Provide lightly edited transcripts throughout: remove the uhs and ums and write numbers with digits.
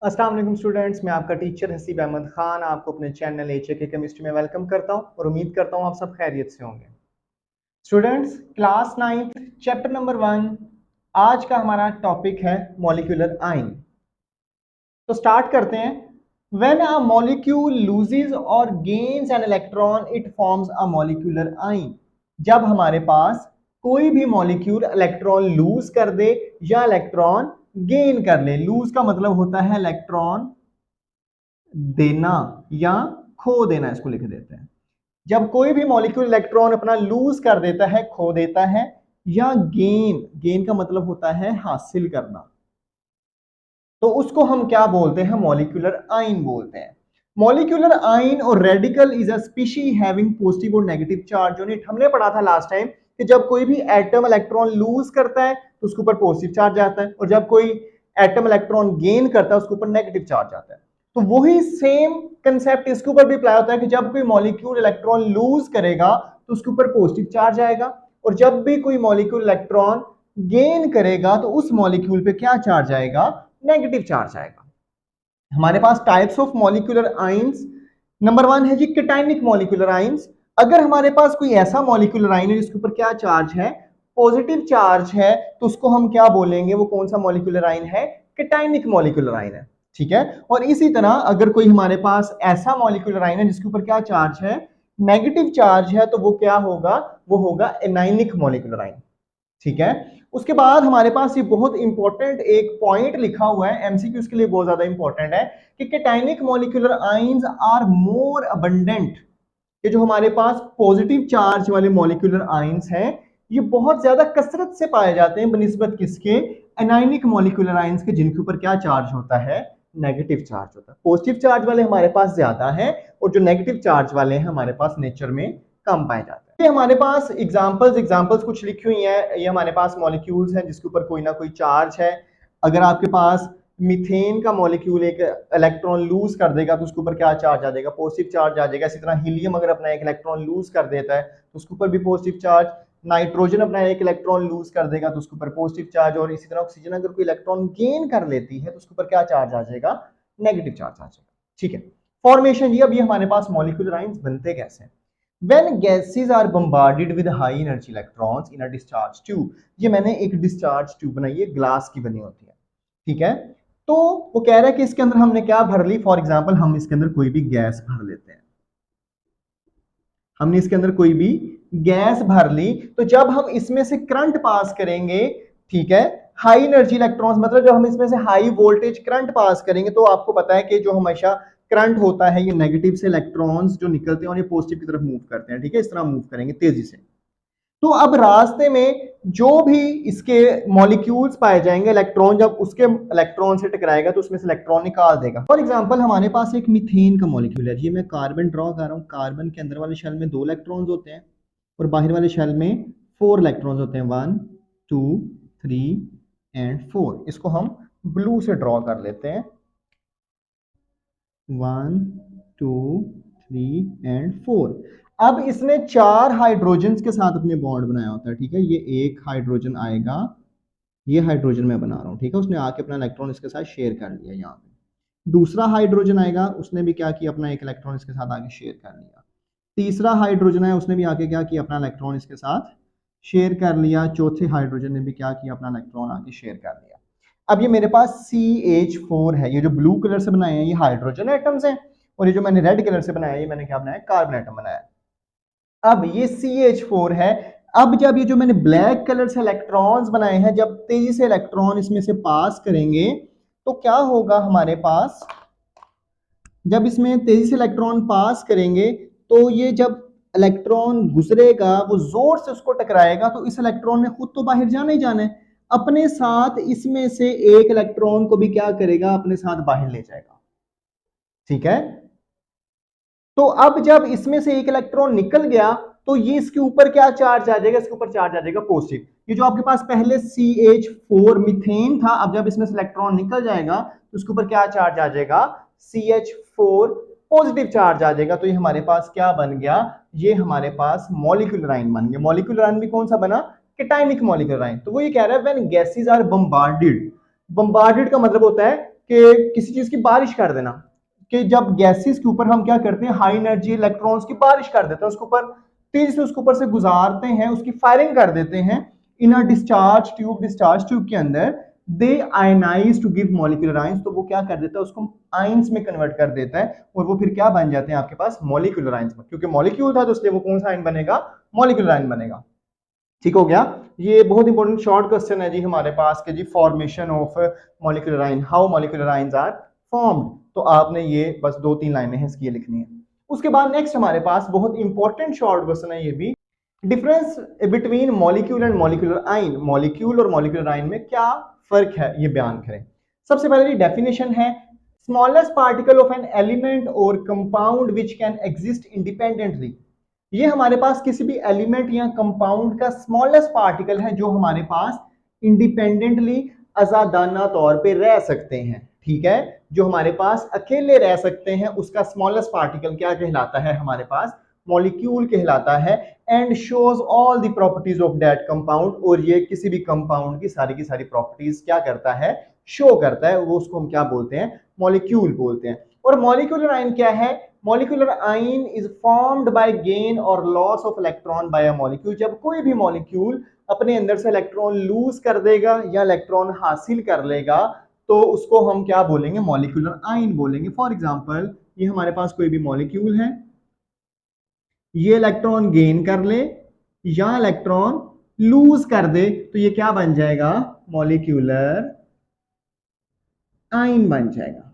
अस्सलाम वालेकुम स्टूडेंट्स, मैं आपका टीचर हसीब अहमद खान आपको अपने चैनल एचके केमिस्ट्री में वेलकम करता हूं और उम्मीद करता हूं आप सब खैरियत से होंगे। स्टूडेंट्स, क्लास 9 चैप्टर नंबर 1 आज का हमारा टॉपिक है मॉलिक्यूलर आयन। तो स्टार्ट करते हैं। व्हेन अ मॉलिक्यूल लूजेस और gains an electron it forms a molecular ion. जब हमारे पास कोई भी मॉलिक्यूल इलेक्ट्रॉन लूज कर दे या इलेक्ट्रॉन गेन कर ले। लूज का मतलब होता है इलेक्ट्रॉन देना या खो देना, इसको लिख देते हैं। जब कोई भी मॉलिक्यूल इलेक्ट्रॉन अपना लूज कर देता है, खो देता है, या गेन, गेन का मतलब होता है हासिल करना, तो उसको हम क्या बोलते हैं? मॉलिक्यूलर आयन बोलते हैं। मॉलिक्यूलर आयन और radical is a species having positive और नेगेटिव चार्ज यूनिट। हमने पढ़ा था लास्ट टाइम कि जब कोई भी एटम इलेक्ट्रॉन लूज करता है तो उसके ऊपर पॉजिटिव चार्ज आता है, और जब कोई एटम इलेक्ट्रॉन गेन करता है उसके ऊपर नेगेटिव चार्ज आता है। तो वही सेम कंसेप्ट इसके ऊपर भी अप्लाई होता है कि जब कोई मॉलिक्यूल इलेक्ट्रॉन लूज करेगा तो उसके ऊपर पॉजिटिव चार्ज आएगा, और जब भी कोई मॉलिक्यूल इलेक्ट्रॉन गेन करेगा तो उस मॉलिक्यूल पे क्या चार्ज आएगा? नेगेटिव चार्ज आएगा। हमारे पास types of molecular ions, number 1 है जी कैटायनिक मॉलिक्यूलर आयंस। अगर हमारे पास कोई ऐसा मॉलिक्यूलर आयन है जिसके ऊपर क्या चार्ज है? पॉजिटिव चार्ज है, तो उसको हम क्या बोलेंगे? वो कौन सा मॉलिक्यूलर आयन है? कैटायनिक मॉलिक्यूलर आयन है। ठीक है। और इसी तरह अगर कोई हमारे पास ऐसा मॉलिक्यूलर आयन है जिसके ऊपर क्या चार्ज है? नेगेटिव चार्ज है, तो वो क्या होगा? वो होगा एनायनिक मॉलिक्यूलर आयन। ठीक है। उसके बाद हमारे पास ये बहुत इंपॉर्टेंट एक पॉइंट लिखा हुआ है, एमसीक्यूज के लिए बहुत ज्यादा इंपॉर्टेंट है, कि cationic molecular ions are more abundant. ये जो हमारे पास पॉजिटिव चार्ज वाले मॉलिक्यूलर आयंस हैं, ये बहुत ज्यादा कसरत से पाए जाते हैं बनिस्बत किसके? एनायनिक मॉलिक्यूलर आयंस के, जिनके ऊपर क्या चार्ज होता है? नेगेटिव चार्ज होता है। पॉजिटिव चार्ज वाले हमारे पास ज्यादा है, और जो नेगेटिव चार्ज वाले हैं हमारे पास नेचर में कम पाए जाते हैं। ये हमारे पास एग्जांपल्स कुछ लिखी हुई हैं। ये हमारे पास मॉलिक्यूल्स हैं जिसके ऊपर कोई ना कोई चार्ज है। अगर आपके पास मीथेन का मॉलिक्यूल एक इलेक्ट्रॉन लूज कर देगा तो उसके ऊपर क्या चार्ज आ जाएगा? पॉजिटिव चार्ज आ जाएगा। इसी तरह हीलियम अगर अपना एक इलेक्ट्रॉन लूज कर देता है तो उसके ऊपर भी पॉजिटिव चार्ज। नाइट्रोजन अपना एक इलेक्ट्रॉन लूज कर देगा तो उसके ऊपर पॉजिटिव चार्ज। और इसी तरह ऑक्सीजन अगर कोई इलेक्ट्रॉन गेन कर लेती है तो उसके ऊपर क्या चार्ज आ जाएगा? नेगेटिव चार्ज आ जाएगा। ठीक है। फॉर्मेशन जी, अब ये हमारे पास मॉलिक्यूलर आयंस बनते कैसे हैं? When gases are bombarded with high energy electrons in a discharge tube, ये मैंने एक डिस्चार्ज ट्यूब बनाई है, ग्लास की बनी होती है। ठीक है। तो वो कह रहा है कि इसके अंदर हमने क्या भर ली? फॉर एग्जांपल हम इसके अंदर कोई भी गैस भर लेते हैं। हमने इसके अंदर कोई भी गैस भर ली, तो जब हम इसमें से करंट पास करेंगे, ठीक है, हाई एनर्जी इलेक्ट्रॉन्स, मतलब जब हम इसमें से हाई वोल्टेज करंट पास करेंगे, तो आपको पता है कि जो हमेशा करंट होता है, ये नेगेटिव से इलेक्ट्रॉन्स जो निकलते हैं और ये पॉजिटिव की तरफ मूव करते हैं। ठीक है, इस तरह मूव करेंगे तेजी से। तो अब रास्ते में जो भी इसके मॉलिक्यूल्स पाए जाएंगे, इलेक्ट्रॉन जब उसके इलेक्ट्रॉन से टकराएगा तो उसमें से इलेक्ट्रॉन निकाल देगा। फॉर एग्जांपल हमारे पास एक मीथेन का मॉलिक्यूल है। ये मैं कार्बन ड्रॉ कर रहा हूँ। कार्बन के अंदर वाले शेल में 2 इलेक्ट्रॉन्स होते हैं और बाहर वाले शेल में 4 इलेक्ट्रॉन्स होते हैं। 1 2 3 एंड 4। इसको हम ब्लू से ड्रॉ कर लेते हैं। 1 2 3 एंड 4। अब इसने 4 हाइड्रोजन के साथ अपने बॉन्ड बनाया होता है। ठीक है, ये एक हाइड्रोजन आएगा, ये हाइड्रोजन मैं बना रहा हूं। ठीक है, उसने आके अपना इलेक्ट्रॉन इसके साथ शेयर कर लिया। यहाँ पे दूसरा हाइड्रोजन आएगा, उसने भी क्या किया? अपना एक इलेक्ट्रॉन इसके साथ आके शेयर कर लिया। तीसरा हाइड्रोजन है, उसने भी आके क्या किया? अपना इलेक्ट्रॉन इसके साथ शेयर कर लिया। चौथे हाइड्रोजन ने भी क्या किया? अपना इलेक्ट्रॉन आके शेयर कर लिया। अब ये मेरे पास CH4 है। ये जो ब्लू कलर से बनाए हैं ये हाइड्रोजन एटम्स हैं, और ये जो मैंने रेड कलर से बनाया है ये मैंने क्या बनाया? कार्बन एटम बनाया। अब ये CH4 है। अब जब ये जो मैंने ब्लैक कलर से इलेक्ट्रॉन्स बनाए हैं, जब तेजी से इलेक्ट्रॉन इसमें से पास करेंगे तो क्या होगा हमारे पास? जब इसमें तेजी से इलेक्ट्रॉन पास करेंगे तो ये जब इलेक्ट्रॉन गुजरेगा वो जोर से उसको टकराएगा, तो इस इलेक्ट्रॉन ने खुद तो बाहर जाना ही जाना है, अपने साथ इसमें से एक इलेक्ट्रॉन को भी क्या करेगा? अपने साथ बाहर ले जाएगा। ठीक है। तो अब जब इसमें से एक इलेक्ट्रॉन निकल गया तो ये इसके ऊपर क्या चार्ज आ जाएगा? इसके ऊपर चार्ज आ जाएगा पॉजिटिव। ये जो आपके पास पहले CH4 मीथेन था, अब जब इसमें से इलेक्ट्रॉन निकल जाएगा तो उसके ऊपर क्या चार्ज आ जाएगा? CH4 पॉजिटिव चार्ज आ जाएगा। तो ये हमारे पास क्या बन गया? ये हमारे पास मॉलिक्यूलर आयन बन गया। मॉलिक्यूलर आयन भी कौन सा बना? Cationic molecular ion. तो वो ये कह रहा है when gases are bombarded. Bombarded का मतलब होता है कि किसी चीज की बारिश कर देना, कि जब गैसेस के ऊपर हम क्या करते हैं, हाई एनर्जी इलेक्ट्रॉन्स की बारिश कर देते हैं, उसके ऊपर तेजी से उसके ऊपर से गुजारते हैं, उसकी फायरिंग कर देते हैं इन अ डिस्चार्ज ट्यूब के अंदर, they ionize to give molecular ions, तो वो क्या कर देता है, उसको आयंस में कन्वर्ट कर देता है और वो फिर क्या बन जाते हैं आपके पास, मॉलिक्यूलर आयंस में। क्योंकि मॉलिक्यूल था तो इसलिए वो कौन सा आयन बनेगा, मॉलिक्यूलर आयन बनेगा। ठीक हो गया। ये बहुत इंपॉर्टेंट शॉर्ट क्वेश्चन है जी हमारे पास के जी, formation of molecular ion, how molecular ions are formed. तो आपने ये बस 2-3 लाइनें हैं इसकी लिखनी है। उसके बाद नेक्स्ट हमारे पास बहुत इंपॉर्टेंट शॉर्ट क्वेश्चन है ये भी, difference between molecule and molecular ion, molecule और मॉलिक्यूलर आयन में क्या फर्क है ये बयान करें। सबसे पहले डेफिनेशन है, smallest particle of an element और compound which can exist independently. ये हमारे पास किसी भी एलिमेंट या कंपाउंड का स्मॉलेस्ट पार्टिकल है जो हमारे पास इंडिपेंडेंटली आजादाना तौर पे रह सकते हैं। ठीक है, जो हमारे पास अकेले रह सकते हैं उसका स्मॉलेस्ट पार्टिकल क्या कहलाता है, हमारे पास मॉलिक्यूल कहलाता है। And shows all the properties of that compound, और ये किसी भी कंपाउंड की सारी प्रॉपर्टीज क्या करता है, शो करता है, वो उसको हम क्या बोलते हैं, मॉलिक्यूल बोलते हैं। और मॉलिक्यूलर आयन क्या है, molecular ion is formed by gain और loss of electron by a molecule. जब कोई भी मॉलिक्यूल अपने अंदर से इलेक्ट्रॉन लूज कर देगा या इलेक्ट्रॉन हासिल कर लेगा तो उसको हम क्या बोलेंगे, मॉलिक्यूलर आयन बोलेंगे। फॉर एग्जांपल ये हमारे पास कोई भी मॉलिक्यूल है, ये इलेक्ट्रॉन गेन कर ले या इलेक्ट्रॉन लूज कर दे तो ये क्या बन जाएगा, मॉलिक्यूलर आयन बन जाएगा।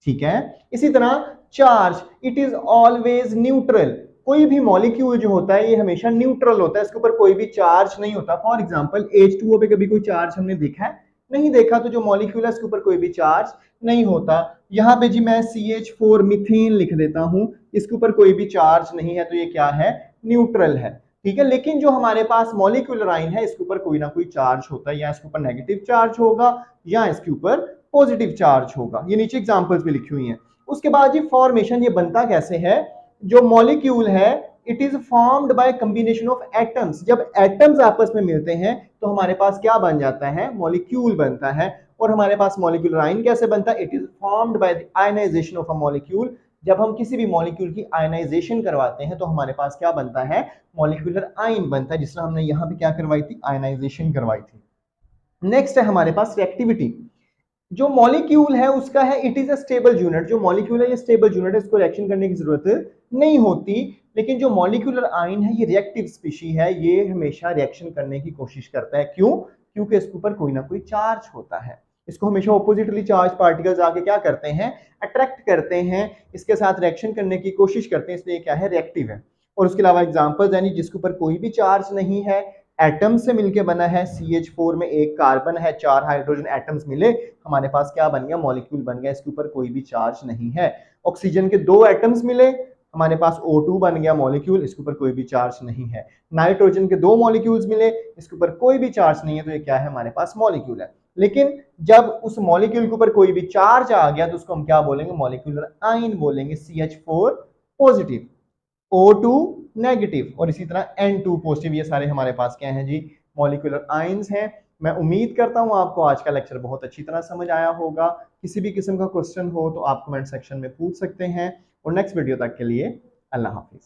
ठीक है, इसी तरह charge, it is always neutral. कोई भी मॉलिक्यूल जो होता है ये हमेशा न्यूट्रल होता है, इसके ऊपर कोई भी चार्ज नहीं होता। फॉर एग्जांपल H2O पे कभी कोई चार्ज हमने देखा है, नहीं देखा, तो जो मॉलिक्यूल है इसके ऊपर कोई भी चार्ज नहीं होता। यहाँ पे जी मैं CH4 मीथेन लिख देता हूं, इसके ऊपर कोई भी चार्ज नहीं है, तो ये क्या है, न्यूट्रल है। ठीक है, लेकिन जो हमारे पास मॉलिक्यूलर आयन है इसके ऊपर कोई ना कोई चार्ज होता है, या इसके ऊपर नेगेटिव चार्ज होगा या इसके ऊपर पॉजिटिव चार्ज होगा। ये नीचे एग्जांपल्स भी लिखी हुई हैं। उसके बाद ये फॉर्मेशन, ये बनता कैसे है, जो मॉलिक्यूल है it is formed bye combination of atoms. जब एटम्स आपस में मिलते हैं तो हमारे पास क्या बन जाता है, मॉलिक्यूल बनता है। और हमारे पास मॉलिक्यूलर आयन कैसे बनता है, it is formed by the ionisation of a molecule. जब हम किसी भी मॉलिक्यूल की आयनाइजेशन करवाते हैं तो हमारे पास क्या बनता है, मॉलिक्यूलर आयन बनता है, जिससे हमने यहाँ पे क्या करवाई थी, आयनाइजेशन करवाई थी। नेक्स्ट है हमारे पास रिएक्टिविटी। जो मॉलिक्यूल है उसका है it is a stable unit. जो मॉलिक्यूल है ये स्टेबल यूनिट है, इसको रिएक्शन करने की जरूरत नहीं होती। लेकिन जो मॉलिक्यूलर आयन है ये रिएक्टिव स्पीशी है, ये हमेशा रिएक्शन करने की कोशिश करता है। क्यों, क्योंकि इसके ऊपर कोई ना कोई चार्ज होता है। इसको हमेशा ऑपोजिटली चार्ज पार्टिकल्स आके क्या करते हैं, अट्रैक्ट करते हैं, इसके साथ रिएक्शन करने की कोशिश करते हैं, इसलिए क्या है, रिएक्टिव है। और उसके अलावा एग्जांपल्स यानी जिसके ऊपर कोई भी चार्ज नहीं है, एटम से मिलके बना है, CH4 में एक कार्बन है, 4 हाइड्रोजन एटम्स मिले, हमारे पास क्या बन गया, मॉलिक्यूल बन गया, इसके ऊपर कोई भी चार्ज नहीं है। ऑक्सीजन के 2 एटम्स मिले, हमारे पास O2 बन गया मॉलिक्यूल, इसके ऊपर कोई भी चार्ज नहीं है। नाइट्रोजन के 2 मॉलिक्यूल्स मिले, इसके ऊपर कोई भी चार्ज नहीं है, तो ये क्या है, हमारे पास मॉलिक्यूल है। लेकिन जब उस मॉलिक्यूल के ऊपर कोई भी चार्ज आ गया तो उसको हम क्या बोलेंगे, मॉलिक्यूलर आयन बोलेंगे। CH4 पॉजिटिव, O2 नेगेटिव और इसी तरह N2 पॉजिटिव, ये सारे हमारे पास क्या हैं जी, मॉलिक्यूलर आयंस हैं। मैं उम्मीद करता हूं आपको आज का लेक्चर बहुत अच्छी तरह समझ आया होगा। किसी भी किस्म का क्वेश्चन हो तो आप कमेंट सेक्शन में पूछ सकते हैं। और नेक्स्ट वीडियो तक के लिए अल्लाह हाफिज।